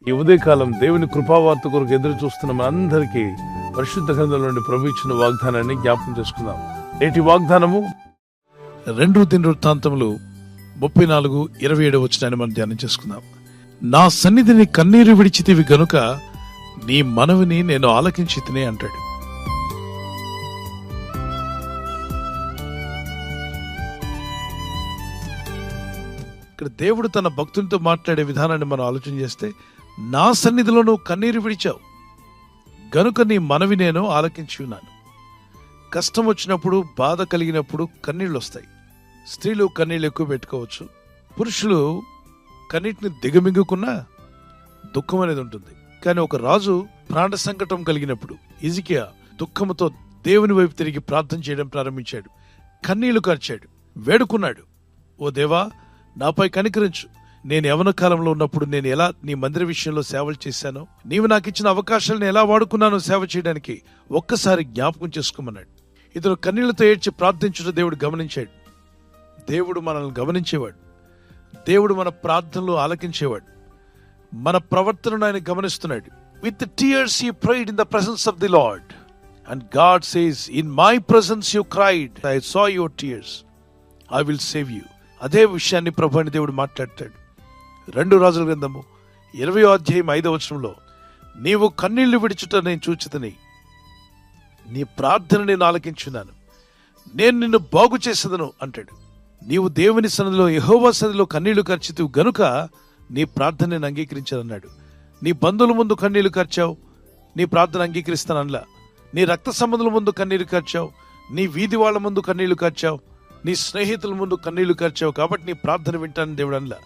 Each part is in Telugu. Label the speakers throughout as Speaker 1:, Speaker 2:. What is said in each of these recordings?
Speaker 1: ఈ ఉదయకాలం దేవుని కృపావార్త కొరకు ఎదురు చూస్తున్న మనందరికీ పరిశుద్ధ గ్రంథంలో నుండి ప్రభు ఇచ్చిన వాగ్దానాన్ని జ్ఞాపకం చేసుకుందాం. నేటి వాగ్దానము 2 దినవృత్తాంతములు 34:27 వచనాన్ని మనం ధ్యానం చేసుకుందాం. నా సన్నిధిని కన్నీరు విడిచితివి గనుక నీ మనవిని నేను ఆలకించితినే అంటాడు. ఇక్కడ దేవుడు తన భక్తులతో మాట్లాడే విధానాన్ని మనం ఆలోచన చేస్తే, నా సన్నిధిలో నువ్వు కన్నీరు విడిచావు గనుక నీ మనవి నేను ఆలకించి ఉన్నాను. కష్టం వచ్చినప్పుడు, బాధ కలిగినప్పుడు కన్నీళ్ళు వస్తాయి. స్త్రీలు కన్నీళ్ళు ఎక్కువ పెట్టుకోవచ్చు, పురుషులు కన్నీటిని దిగమింగుకున్నా దుఃఖం అనేది ఉంటుంది. కానీ ఒక రాజు ప్రాణ సంకటం కలిగినప్పుడు హిజ్కియా దుఃఖంతో దేవుని వైపు తిరిగి ప్రార్థన చేయడం ప్రారంభించాడు. కన్నీళ్లు కార్చాడు, వేడుకున్నాడు, ఓ దేవా నాపై కనికరించు. నేను యవ్వన కాలంలో ఉన్నప్పుడు నేను ఎలా నీ మందిర విషయంలో సేవలు చేశానో, నీవు నాకు ఇచ్చిన అవకాశాలను ఎలా వాడుకున్నానో సేవ చేయడానికి ఒక్కసారి జ్ఞాపకం చేసుకోమన్నాడు. ఇతను కన్నీళ్లతో ఏడ్చి ప్రార్థించుట దేవుడు గమనించాడు. దేవుడు మనల్ని గమనించేవాడు. దేవుడు మన ప్రార్థనలు ఆలకించేవాడు. మన ప్రవర్తనను ఆయన గమనిస్తున్నాడు. With tears he prayed in the presence of the Lord, and God says, in my presence you cried, I saw your tears, I will save you. అదే విషయాన్ని ప్రభు అని దేవుడు మాట్లాడతాడు. 2 రాజుల గ్రంథము 20వ అధ్యాయం 5వ వచనంలో, నీవు కన్నీళ్లు విడిచుట నేను చూచితిని, నీ ప్రార్థన నేను ఆలకించున్నాను, నేను నిన్ను బాగు చేసేదను అంటాడు. నీవు దేవుని సన్నిధిలో, యెహోవా సన్నిధిలో కన్నీళ్లు కార్చితివి గనుక నీ ప్రార్థన నేను అంగీకరించానన్నాడు. నీ బంధువుల ముందు కన్నీళ్లు కార్చావు, నీ ప్రార్థన అంగీకరిస్తానల్లా. నీ రక్త సంబంధుల ముందు కన్నీళ్లు కార్చావు, నీ వీధి వాళ్ళ ముందు కన్నీళ్లు కార్చావు, నీ స్నేహితుల ముందు కన్నీళ్లు కార్చావు, కాబట్టి నీ ప్రార్థన వింటానని దేవుడు అనలా.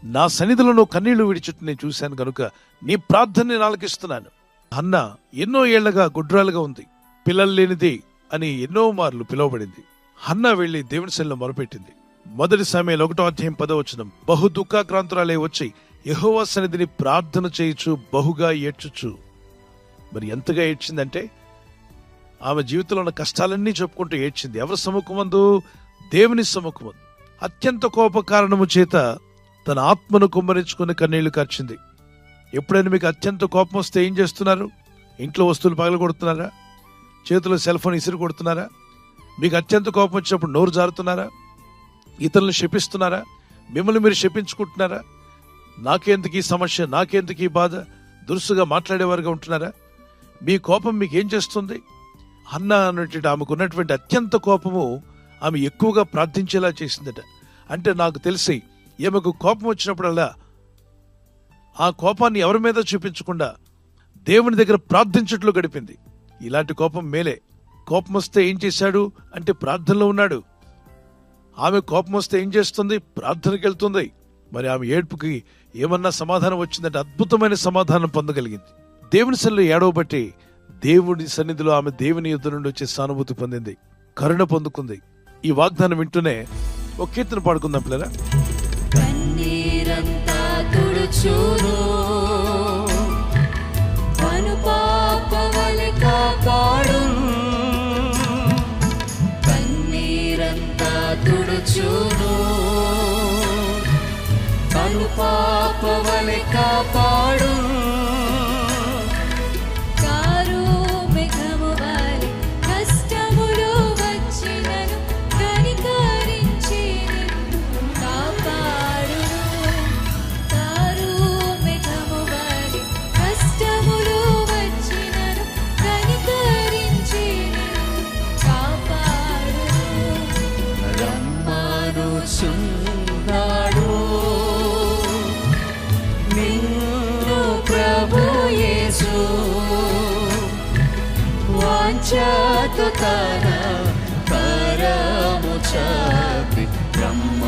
Speaker 1: నా సన్నిధిలో నువ్వు కన్నీళ్లు విడిచుట్టు నేను చూశాను కనుక నీ ప్రార్థన నేను ఆలకిస్తున్నాను. హన్నా ఎన్నో ఏళ్లగా గుడ్రాలుగా ఉంది, పిల్లలు లేనిది అని ఎన్నో మార్లు పిలువబడింది. హన్నా వెళ్లి దేవుని సన్నిధిలో మొరపెట్టింది. 1 సమూయేలు 1వ అధ్యాయం 10వ వచనం, బహు దుఃఖాక్రాంతురాలై వచ్చి యెహోవా సన్నిధిని ప్రార్థన చేయుచు బహుగా ఏడ్చుచు. మరి ఎంతగా ఏడ్చిందంటే ఆమె జీవితంలో ఉన్న కష్టాలన్నీ చెప్పుకుంటూ ఏడ్చింది. ఎవరి సముఖమందు? దేవుని సముఖమందు. అత్యంత కోప కారణము చేత తన ఆత్మను కుమ్మరించుకుని కన్నీళ్లు కార్చింది. ఎప్పుడైనా మీకు అత్యంత కోపం వస్తే ఏం చేస్తున్నారు? ఇంట్లో వస్తువులు పగల కొడుతున్నారా? చేతిలో సెల్ ఫోన్ ఇసిరి కొడుతున్నారా? మీకు అత్యంత కోపం వచ్చినప్పుడు నోరు జారుతున్నారా? ఇతరులను శపిస్తున్నారా? మిమ్మల్ని మీరు శపించుకుంటున్నారా? నాకెందుకు ఈ సమస్య, నాకెందుకు ఈ బాధ, దురుసుగా మాట్లాడేవారుగా ఉంటున్నారా? మీ కోపం మీకు ఏం చేస్తుంది? హన్నా అన్నటువంటి ఆమెకున్నటువంటి అత్యంత కోపము ఆమె ఎక్కువగా ప్రార్థించేలా చేసిందట. అంటే నాకు తెలిసి ఈమెకు కోపం వచ్చినప్పుడల్లా ఆ కోపాన్ని ఎవరి మీద చూపించకుండా దేవుని దగ్గర ప్రార్థించట్లు గడిపింది. ఇలాంటి కోపం మేలే. కోపం వస్తే ఏం చేశాడు అంటే ప్రార్థనలో ఉన్నాడు. ఆమె కోపం వస్తే ఏం చేస్తుంది? ప్రార్థనకి వెళ్తుంది. మరి ఆమె ఏడ్పుకి ఏమన్నా సమాధానం వచ్చిందంటే అద్భుతమైన సమాధానం పొందగలిగింది. దేవుని సన్నిధిలో ఏడవబట్టి దేవుడి సన్నిధిలో ఆమె దేవుని యుద్ధ నుండి వచ్చే సానుభూతి పొందింది, కరుణ పొందుకుంది. ఈ వాగ్దానం వింటూనే ఒక కీర్తన పాడుకుందాం పిల్లరా.
Speaker 2: కన్నీరంతా తుడుచును, కనుపాపవలె కాపాడును. కన్నీరంతా తుడుచును, కనుపాపవలె కాపాడును. వాంఛతో తన కరము చాపి రమ్మనుచున్నాడు.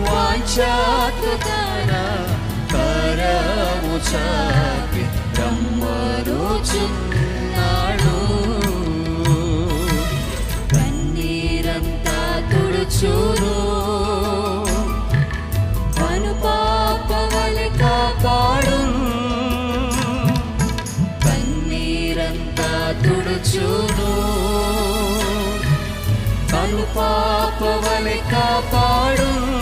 Speaker 2: వాంఛతో తన కరము చాపి రమ్మనుచున్నాడు. కన్నీరంతా తుడుచును, కనుపాపవలె కాపాడును. తుడుచును, కనుపాపవలె కాపాడును.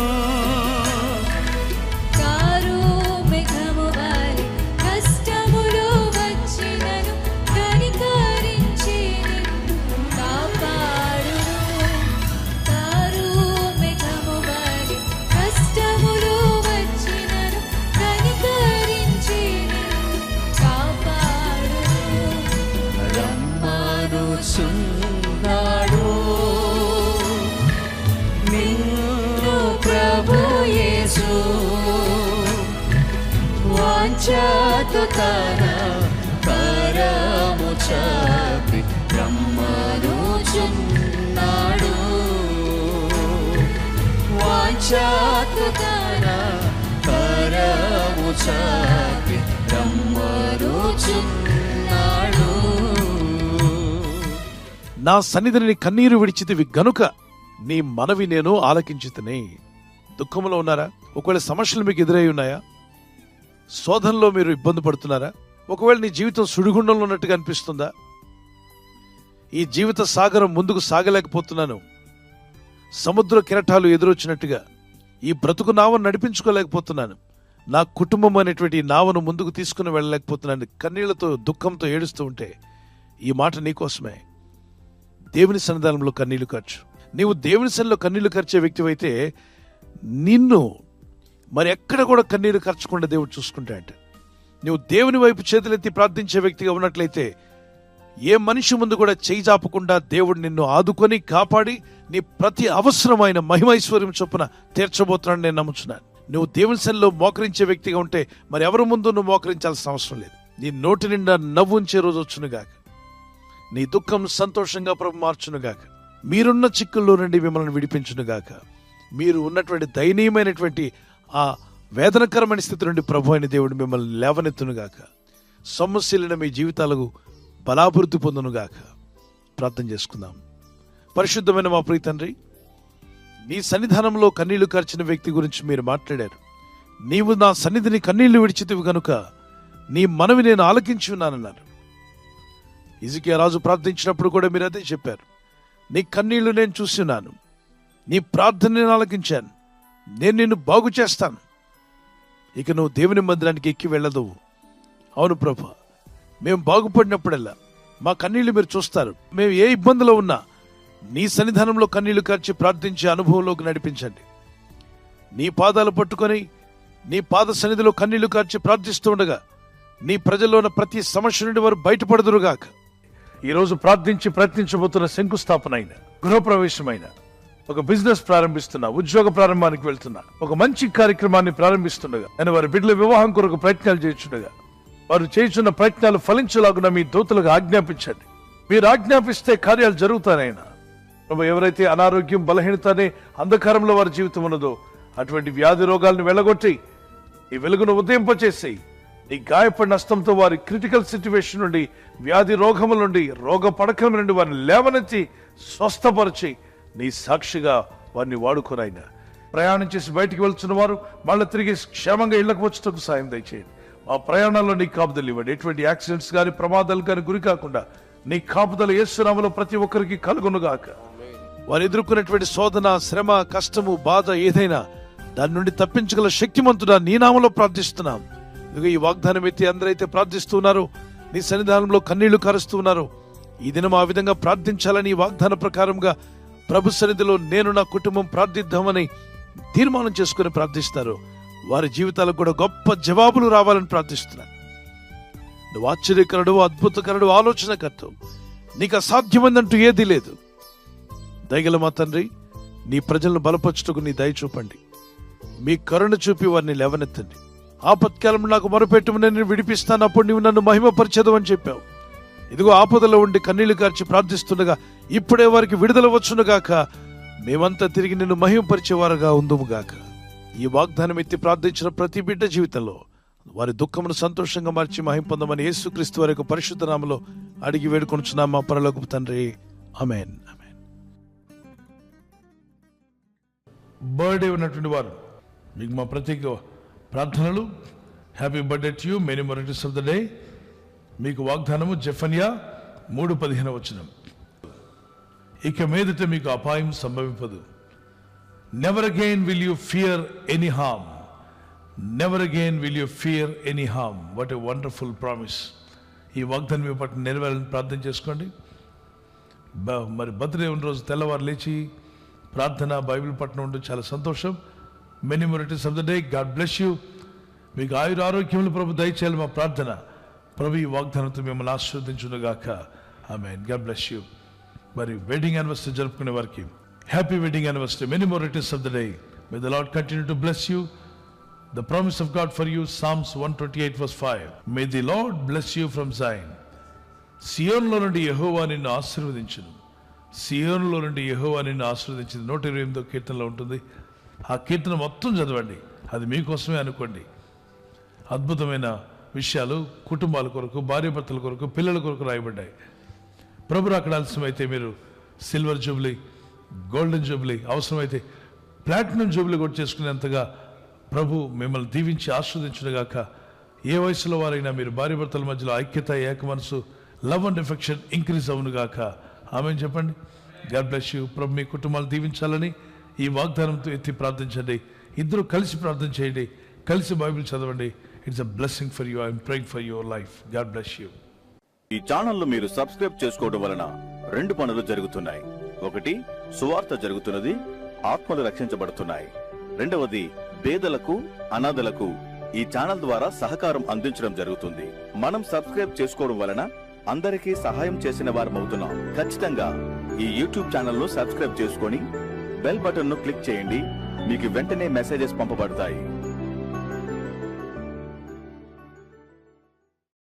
Speaker 2: తుడుచు వాంఛతో తన కరము చాపి రమ్మనుచున్నాడు వాంఛతో తన కరము చాపి రమ్మనుచున్నాడు.
Speaker 1: నా సన్నిధిని కన్నీరు విడిచితివి గనుక నీ మనవి నేను ఆలకించితిని. దుఃఖంలో ఉన్నారా? ఒకవేళ సమస్యలు మీకు ఎదురై ఉన్నాయా? శోధనలో మీరు ఇబ్బంది పడుతున్నారా? ఒకవేళ నీ జీవితం సుడిగుండంలో ఉన్నట్టుగా అనిపిస్తుందా? ఈ జీవిత సాగరం ముందుకు సాగలేకపోతున్నాను, సముద్ర కెరటాలు ఎదురొచ్చినట్టుగా ఈ బ్రతుకు నావను నడిపించుకోలేకపోతున్నాను, నా కుటుంబం అనేటువంటి ఈ నావను ముందుకు తీసుకుని వెళ్ళలేకపోతున్నాను, కన్నీళ్లతో దుఃఖంతో ఏడుస్తూ ఉంటే ఈ మాట నీకోసమే. దేవుని సన్నిధానంలో కన్నీళ్లు ఖర్చు. నీవు దేవుని సన్నిధిలో కన్నీళ్లు ఖర్చే వ్యక్తివైతే నిన్ను మరి ఎక్కడ కూడా కన్నీరు ఖర్చకుండా దేవుడు చూసుకుంటాడంట. నువ్వు దేవుని వైపు చేతులెత్తి ప్రార్థించే వ్యక్తిగా ఉన్నట్లయితే ఏ మనిషి ముందు కూడా చేయి చాపకుండా దేవుడు నిన్ను ఆదుకొని కాపాడి నీ ప్రతి అవసరమైన మహిమైశ్వర్యం చొప్పున తీర్చబోతున్నాడు నేను నమ్ముచున్నాను. నువ్వు దేవుని సన్నిధిలో మోకరించే వ్యక్తిగా ఉంటే మరి ఎవరి ముందు నువ్వు మోకరించాల్సిన అవసరం లేదు. నీ నోటి నిండా నవ్వు ఉంచే రోజు వచ్చునుగాక. నీ దుఃఖం సంతోషంగా ప్రభు మార్చునుగాక. మీరున్న చిక్కుల్లో నుండి మిమ్మల్ని విడిపించునుగాక. మీరు ఉన్నటువంటి దయనీయమైనటువంటి ఆ వేదనకరమైన స్థితి నుండి ప్రభు అయిన దేవుడు మిమ్మల్ని లేవనెత్తునుగాక. సమస్యలను మీ జీవితాలకు బలాభివృద్ధి పొందునుగాక. ప్రార్థన చేసుకుందాం. పరిశుద్ధమైన మా ప్రియ తండ్రి, నీ సన్నిధానంలో కన్నీళ్లు కార్చిన వ్యక్తి గురించి మీరు మాట్లాడారు. నీవు నా సన్నిధిని కన్నీళ్లు విడిచితివి కనుక నీ మనవి నేను ఆలకించి ఉన్నానన్నారు. హిజ్కియా రాజు ప్రార్థించినప్పుడు కూడా మీరు అదే చెప్పారు. నీ కన్నీళ్లు నేను చూస్తున్నాను, నీ ప్రార్థన నేను ఆలకించాను, నేను నిన్ను బాగు చేస్తాను, ఇక నువ్వు దేవుని మందిరానికి ఎక్కి వెళ్ళదు. అవును ప్రభా, మేము బాగుపడినప్పుడల్లా మా కన్నీళ్లు మీరు చూస్తారు. మేము ఏ ఇబ్బందిలో ఉన్నా నీ సన్నిధానంలో కన్నీళ్లు కార్చి ప్రార్థించే అనుభవంలోకి నడిపించండి. నీ పాదాలు పట్టుకొని నీ పాద సన్నిధిలో కన్నీళ్లు కార్చి ప్రార్థిస్తూ ఉండగా నీ ప్రజల్లో ఉన్న ప్రతి సమస్య నుండి వారు బయటపడదురుగాక. ఈరోజు ప్రార్థించి ప్రయత్నించబోతున్న శంకుస్థాపన అయిన, గృహప్రవేశమైన, ఒక బిజినెస్ ప్రారంభిస్తున్నా, ఉద్యోగ ప్రారంభానికి వెళ్తున్నా, ఒక మంచి కార్యక్రమాన్ని ప్రారంభిస్తుండగా నేను వారి బిడ్డల వివాహం కొరకు ప్రయత్నాలు చేస్తుండగా వారు చేస్తున్న ప్రయత్నాలు ఫలించలాగున మీ దూతలకు ఆజ్ఞాపించండి. మీరు ఆజ్ఞాపిస్తే కార్యాలు జరుగుతానైనా ప్రభు. ఎవరైతే అనారోగ్యం, బలహీనత అనే అంధకారంలో వారి జీవితం ఉన్నదో అటువంటి వ్యాధి రోగాలను వెళ్ళగొట్టి ఈ వెలుగును ఉదయింపచేసి నీ గాయపడిన హస్తంతో వారి క్రిటికల్ సిచ్యువేషన్ నుండి, వ్యాధి రోగముల నుండి, రోగ పడకల నుండి వారిని లేవనెత్తి స్వస్థపరిచి నీ సాక్షిగా వారిని వాడుకోనైనా. ప్రయాణం చేసి బయటికి వెళ్తున్న వారు మళ్ళీ తిరిగి క్షేమంగా ఇళ్లకు వచ్చేందుకు సాయం దయచేయండి. ఆ ప్రయాణాల్లో నీ కాపుదలు ఇవ్వండి. ఎటువంటి యాక్సిడెంట్స్ కానీ ప్రమాదాలు కానీ గురి కాకుండా నీ కాపుదల యేసు నామములో ప్రతి ఒక్కరికి కలుగునుగాక. వారు ఎదుర్కొన్నటువంటి శోధన, శ్రమ, కష్టము, బాధ ఏదైనా దాని నుండి తప్పించగల శక్తిమంతుడా నీ నామములో ప్రార్థిస్తున్నాం. ఇదిగో ఈ వాగ్దానం ఎత్తి అందరైతే ప్రార్థిస్తూ ఉన్నారు, నీ సన్నిధానంలో కన్నీళ్లు కారుస్తూ ఉన్నారు, ఈ దినం ఆ విధంగా ప్రార్థించాలని ఈ వాగ్దాన ప్రకారంగా ప్రభు సన్నిధిలో నేను నా కుటుంబం ప్రార్థిద్దామని తీర్మానం చేసుకుని ప్రార్థిస్తారు. వారి జీవితాలకు కూడా గొప్ప జవాబులు రావాలని ప్రార్థిస్తున్నాను. నువ్వు ఆశ్చర్యకరుడు, అద్భుతకరుడు, ఆలోచనకర్తవు. నీకు అసాధ్యమైందంటూ ఏదీ లేదు. దయగల మా తండ్రి, నీ ప్రజలను బలపరచుటకు నీ దయ చూపండి. మీ కరుణ చూపి వారిని లేవనెత్తండి. ఆపత్కాలంలో నాకు మొరపెట్టుము, నేను విడిపిస్తాను, అప్పుడు నీవు నన్ను మహిమపరిచేదు అని చెప్పావు. ఇదిగో ఆపదలో ఉండి కన్నీళ్లు కార్చి ప్రార్థిస్తుండగా ఇప్పుడే వారికి విడుదల వచ్చునుగాక. మేమంతా తిరిగి నిన్ను మహిమపరిచేవారుగా ఉందుముగాక. ఈ వాగ్దానం ఎత్తి ప్రార్థించిన ప్రతి బిడ్డ జీవితంలో వారి దుఃఖమును సంతోషంగా మార్చి మహిమ పొందమని యేసుక్రీస్తు వారి యొక్క పరిశుద్ధ నామములో అడిగి వేడుకొనుచున్నాం మా పరలోకపు తండ్రి. ఆమేన్. ఆమేన్. బర్త్డే ఉన్నటువంటి వారు మీకు మా ప్రత్యేక ప్రార్థనలు. Happy birthday to you, many more returns of the day. మీకు వాగ్దానము జెఫన్యా 3:15. ఇక మీదట మీకు అపాయం సంభవింపదు. Never again will you fear any harm. Never again will you fear any harm. What a wonderful promise. ఈ వాగ్దానం మీ పట్ల నెరవేరాలని ప్రార్థన చేసుకోండి. మరి బర్త్డే ఉన్న రోజు తెల్లవారు లేచి ప్రార్థన, బైబిల్ పట్టణం ఉండడం చాలా సంతోషం. Many more returns of the day. God bless you. మీకు ఆయుర ఆరోగ్యములు ప్రభు దయచేయాలి మా ప్రార్థన. ప్రభు ఈ వాగ్దానంతో మిమ్మల్ని ఆశీర్వదించునుగాక. ఆమేన్. God bless you. మరి వెడ్డింగ్ యానివర్సరీ జరుపుకునే వారికి happy wedding anniversary. Many more returns of the day. May the Lord continue to bless you. The promise of God for you, Psalms 128 verse 5. May the Lord bless you from Zion. సియోనులో నుండి యెహోవా నిన్ను ఆశీర్వదించును. సియోనులో నుండి యెహోవా నిన్ను ఆశీర్వదించింది 128వ కీర్తనలో ఉంటుంది. ఆ కీర్తన మొత్తం చదవండి, అది మీకోసమే అనుకోండి. అద్భుతమైన విషయాలు కుటుంబాల కొరకు, భార్యాభర్తల కొరకు, పిల్లల కొరకు రాయబడ్డాయి. ప్రభు అక్కడ ఆలస్యమైతే మీరు సిల్వర్ జూబ్లీ, గోల్డెన్ జూబ్లీ, అవసరమైతే ప్లాటినం జూబ్లీ కూడా చేసుకునేంతగా ప్రభు మిమ్మల్ని దీవించి ఆస్వాదించునుగాక. ఏ వయసులో వారైనా మీరు భార్యాభర్తల మధ్యలో ఐక్యత, ఏక మనసు, లవ్ అండ్ ఎఫెక్షన్ ఇంక్రీజ్ అవునుగాక. ఆమెను చెప్పండి. God bless you. ప్రభు మీ కుటుంబాలు దీవించాలని ఈ వాగ్దానంతో ఎత్తి ప్రార్థించండి. ఇద్దరు కలిసి ప్రార్థన చేయండి, కలిసి బైబిల్ చదవండి. It's a blessing for you. I'm praying for your life. God bless you.
Speaker 3: ఈ ఛానల్ మీరు సబ్స్క్రైబ్ చేసుకోవడం వలన 2 పనులు జరుగుతున్నాయి. ఒకటి, సువార్త జరుగుతున్నది, ఆత్మలు రక్షించబడుతున్నాయి. రెండవది, పేదలకు, అనాథలకు ఈ ఛానల్ ద్వారా సహకారం అందించడం జరుగుతుంది. మనం సబ్స్క్రైబ్ చేసుకోవడం వలన అందరికీ సహాయం చేసిన వారమవుతున్నాం. ఖచ్చితంగా ఈ యూట్యూబ్ ఛానల్ ను సబ్స్క్రైబ్ చేసుకొని బెల్ బటన్ ను క్లిక్ చేయండి. మీకు వెంటనే మెసేజెస్ పంపబడతాయి.